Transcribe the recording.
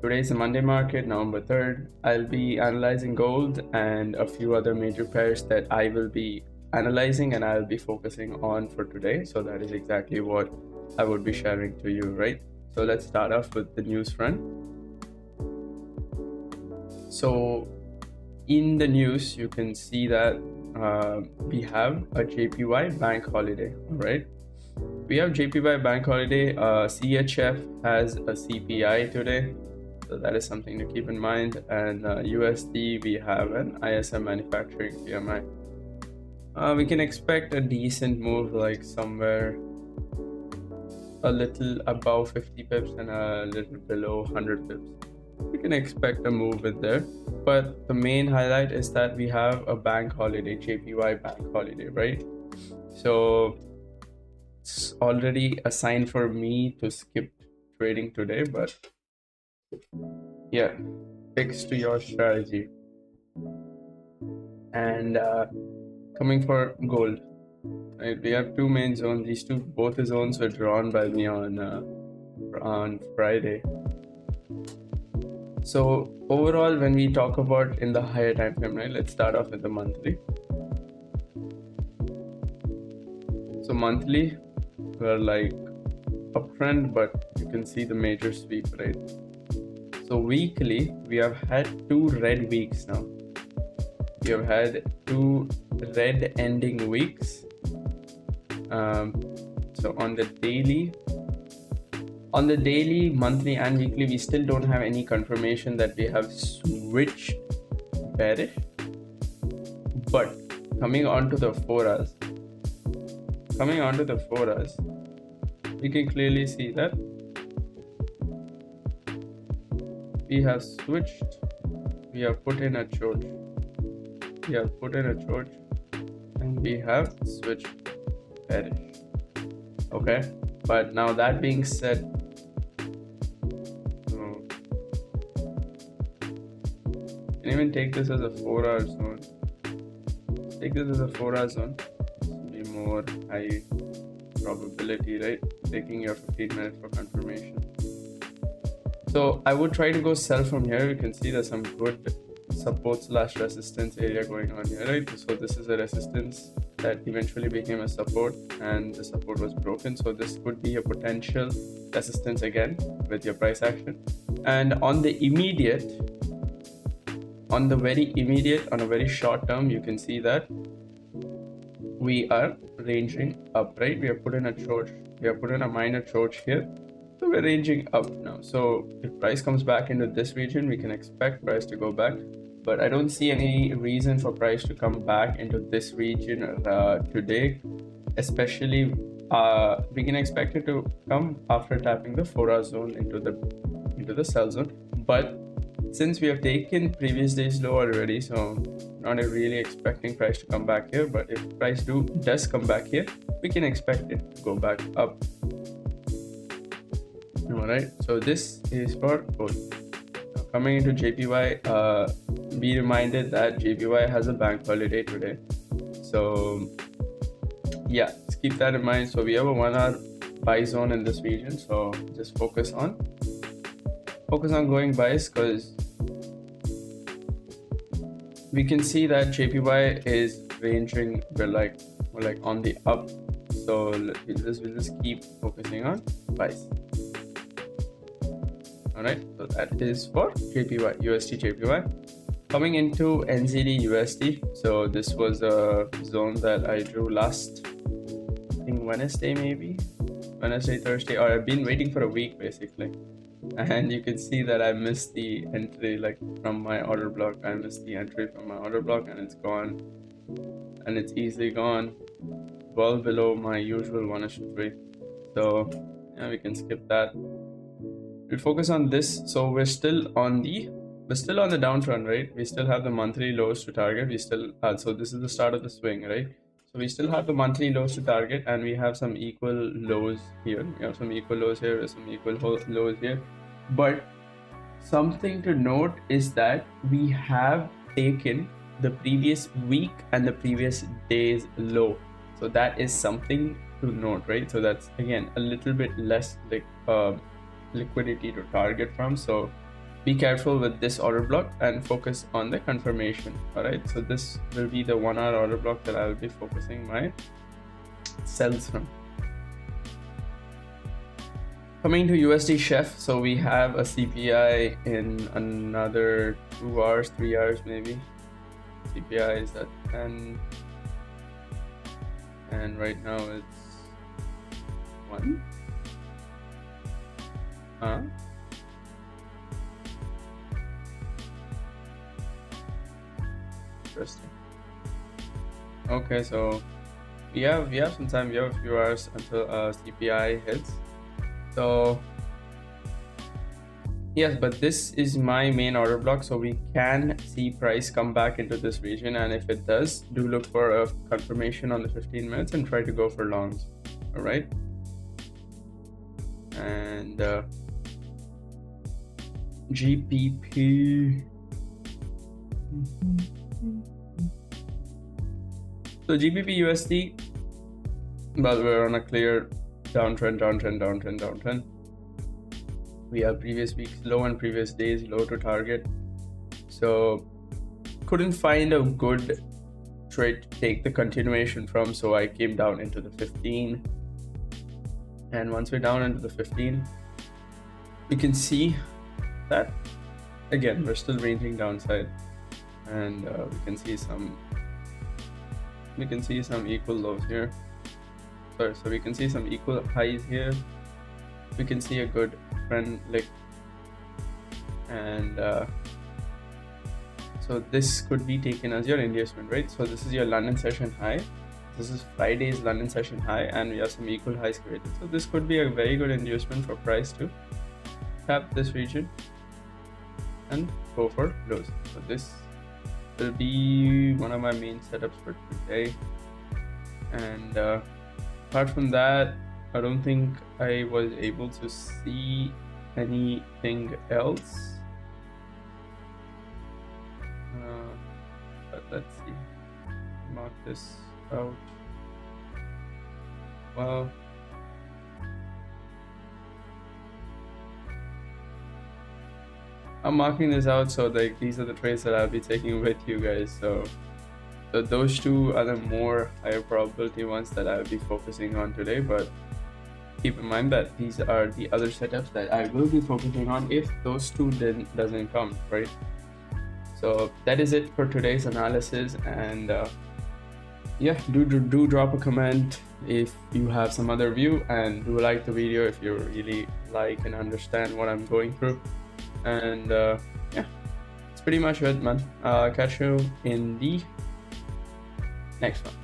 Today is the Monday market, November 3rd. I'll be analyzing gold and a few other major pairs that I will be analyzing and I'll be focusing on for today. So that is exactly what I would be sharing to you, right? So let's start off with the news front. So in the news, you can see that we have a JPY bank holiday, right? We have JPY bank holiday. CHF has a CPI today, so that is something to keep in mind. And USD, we have an ISM Manufacturing PMI. We can expect a decent move, like somewhere a little above 50 pips and a little below 100 pips. We can expect a move in there, but the main highlight is that we have a bank holiday, JPY bank holiday, right? So it's already a sign for me to skip trading today, but yeah, fix to your strategy. And coming for gold, right? We have two main zones. These two, both the zones were drawn by me on Friday. So overall, when we talk about in the higher time frame, right? Let's start off with the monthly. So monthly, we're like uptrend, but you can see the major sweep, right? So weekly, we have had two red weeks now. We have had two red ending weeks. So on the daily, monthly, and weekly, we still don't have any confirmation that we have switched bearish. But coming on to the 4 hours, we can clearly see that we have switched. We have put in a church. And we have switched bearish. Okay, but now that being said, you can even take this as a 4-hour zone. Take this as a 4-hour zone. This will be more high probability, right? Taking your 15 minutes for confirmation. So I would try to go sell from here. You can see there's some good support / resistance area going on here, right? So this is a resistance that eventually became a support, and the support was broken. So this could be a potential resistance again with your price action. And on the very short term, you can see that we are ranging up, right? We have put in a minor torch here. So we're ranging up now. So if price comes back into this region, we can expect price to go back. But I don't see any reason for price to come back into this region today. Especially, we can expect it to come after tapping the 4-hour zone into the sell zone. But since we have taken previous day's low already, so not really expecting price to come back here. But if price does come back here, we can expect it to go back up. Alright, so this is for gold. Now coming into JPY, be reminded that JPY has a bank holiday today. So yeah, let's keep that in mind. So we have a 1-hour buy zone in this region. So just focus on going buys, because we can see that JPY is ranging. We're like on the up. So we'll just keep focusing on buys. Alright, so that is for JPY, USD JPY. Coming into NZD USD, so this was a zone that I drew last, I think Wednesday, Thursday, or I've been waiting for a week basically. And you can see that I missed the entry, like from my order block. And it's gone, and it's easily gone well below my usual 1:3. So yeah, we can skip that. We'll focus on this. So we're still on the downtrend, right? We still have the monthly lows to target. So this is the start of the swing, right? So we still have the monthly lows to target, and we have some equal lows here. We have some equal lows here, some equal lows here. But something to note is that we have taken the previous week and the previous day's low. So that is something to note, right? So that's again a little bit less like liquidity to target from. So be careful with this order block and focus on the confirmation. All right, so this will be the 1 hour order block that I'll be focusing my sells from. Coming to USD chef, so we have a CPI in another 2 hours, 3 hours maybe. CPI is at 10, and right now it's 1. Interesting. Okay, so we have some time. We have a few hours until CPI hits. So yes, but this is my main order block, so we can see price come back into this region, and if it does, do look for a confirmation on the 15 minutes and try to go for longs. All right, and GBP. So GBP USD, well, we're on a clear downtrend. We have previous week's low and previous days low to target, so couldn't find a good trade to take the continuation from, so I came down into the 15, and once we're down into the 15, we can see that again we're still ranging downside, and we can see some equal lows here. So we can see some equal highs here. We can see a good trend lick, and so this could be taken as your inducement, right? So this is your London session high. This is Friday's London session high, and we have some equal highs created. So this could be a very good inducement for price to tap this region and go for lows. So this will be one of my main setups for today, and apart from that, I don't think I was able to see anything else, but let's see. Mark this out. Well, I'm marking this out, so like these are the trades that I'll be taking with you guys. So those two are the more higher probability ones that I'll be focusing on today, but keep in mind that these are the other setups that I will be focusing on if those two doesn't come, right? So that is it for today's analysis, and yeah, do drop a comment if you have some other view, and do like the video if you really like and understand what I'm going through. And yeah, it's pretty much it, man. Catch you in the next one.